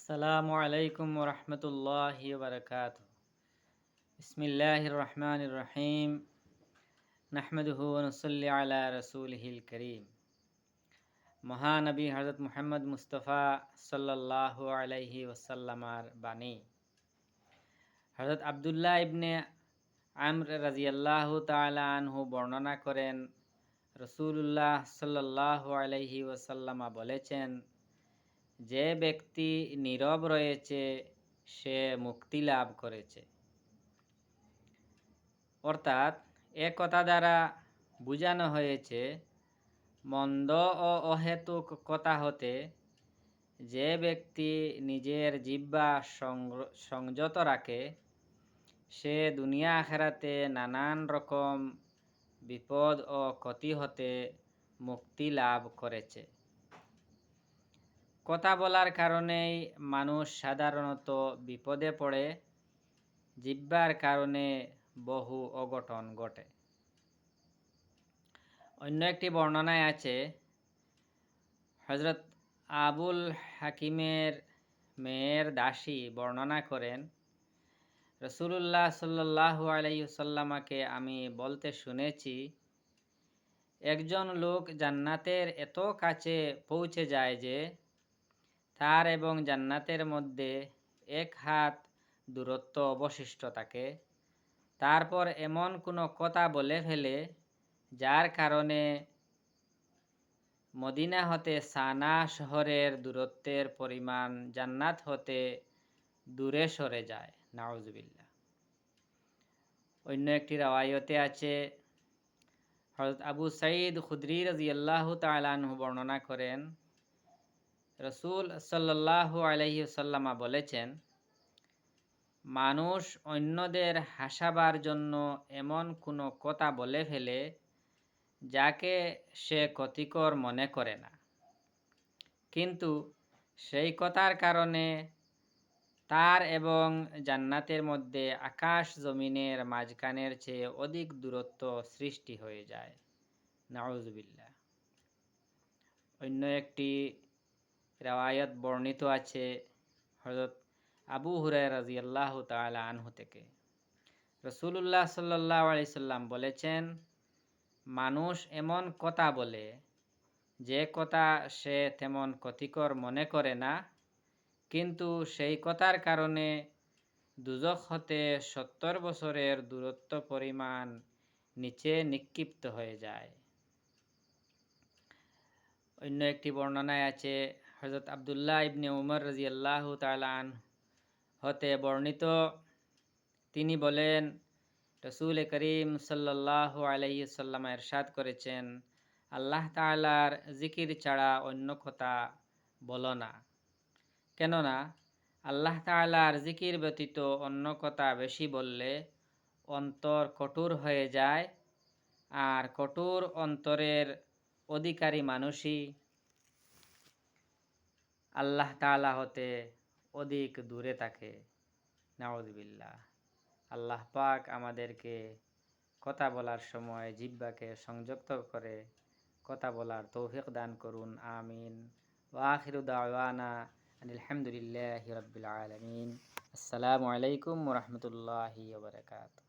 আসসালামু আলাইকুম ওরহমতুল্লাহি ওবরকাতুহু। বিসমিল্লাহির রহমানির রহিম। নাহমাদুহু ওয়া নুসাল্লি আলা রাসূলিহিল কারীম। মহানবী হযরত মুহাম্মদ মুস্তাফা সাল্লাল্লাহু আলাইহি ওয়াসাল্লামার বাণী। হযরত আব্দুল্লাহ ইবনে আমর রাদিয়াল্লাহু তাআলা আনহু বর্ণনা করেন, রাসূলুল্লাহ সাল্লাল্লাহু আলাইহি ওয়াসাল্লামা বলেছেন, যে ব্যক্তি নীরব রয়েছে সে মুক্তি লাভ করেছে। অর্থাৎ এ কথা দ্বারা বোঝানো হয়েছে, মন্দ ও অহেতুক কথা হতে যে ব্যক্তি নিজের জিহ্বা সংযত রাখে সে দুনিয়া আখিরাতে নানান রকম বিপদ ও ক্ষতি হতে মুক্তি লাভ করেছে। কথা বলার কারণেই মানুষ সাধারণত বিপদে পড়ে, জিহ্বার কারণে বহু অঘটন ঘটে। অন্য একটি বর্ণনায় আছে, হযরত আবুল হাকিমের মেয়ের দাসী বর্ণনা করেন, রাসূলুল্লাহ সাল্লাল্লাহু আলাইহি ওয়াসাল্লামকে আমি বলতে শুনেছি, একজন লোক জান্নাতের এত কাছে পৌঁছে যায় যে তার এবং জান্নাতের মধ্যে এক হাত দূরত্ব অবশিষ্ট থাকে। তারপর এমন কোনো কথা বলে ফেলে যার কারণে মদিনা হতে সানা শহরের দূরত্বের পরিমাণ জান্নাত হতে দূরে সরে যায়। নাউজুবিল্লাহ। অন্য একটি রাওয়ায়তে আছে, হযরত আবু সাঈদ খুদরি রাদিয়াল্লাহু তাআলা আনহু বর্ণনা করেন, রাসূল সাল্লাল্লাহু আলাইহি ওয়াসাল্লাম বলেছেন, মানুষ অন্যদের হাসাবার জন্য এমন কোনো কথা বলে ফেলে যাকে সে ক্ষতিকর মনে করে না, কিন্তু সেই কথার কারণে তার এবং জান্নাতের মধ্যে আকাশ জমিনের মাঝখানের চেয়ে অধিক দূরত্ব সৃষ্টি হয়ে যায়। নাউজুবিল্লাহ। অন্য একটি রাওয়ায়াত বর্ণিত আছে হযরত আবু হুরায়রা রাদিয়াল্লাহু তাআলা আনহু থেকে, রাসূলুল্লাহ সাল্লাল্লাহু আলাইহি সাল্লাম বলেছেন, মানুষ এমন কথা বলে যে কথা সে তেমন ক্ষতিকর মনে করে না, কিন্তু সেই কথার কারণে দুজখ হতে 70 বছরের দূরত্ব পরিমাণ নিচে নিক্ষিপ্ত হয়ে যায়। অন্য একটি বর্ণনায় আছে, হযরত আব্দুল্লাহ ইবনে উমর রাদিয়াল্লাহু তাআলা আনহু হতে বর্ণিত, তিনি বলেন, রাসূল করিম সাল্লাল্লাহু আলাইহি ওয়াসাল্লাম ইরশাদ করেছেন, আল্লাহ তাআলার জিকির ছাড়া অন্য কথা বলো না, কেননা আল্লাহ তাআলার জিকির ব্যতীত অন্য কথা বেশি বললে অন্তর কঠোর হয়ে যায়, আর কঠোর অন্তরের অধিকারী মানুষই আল্লাহ তাআলা হতে অধিক দূরে থাকে। নাউযুবিল্লাহ। আল্লাহ পাক আমাদেরকে কথা বলার সময় জিহ্বাকে সংযত করে কথা বলার তৌফিক দান করুন। আমিন। ওয়া আখিরু দাওয়ানা আনিল হামদুলিল্লাহি রাব্বিল আলামিন। আসসালামু আলাইকুম ওয়া রাহমাতুল্লাহি ওয়া বারাকাতুহু।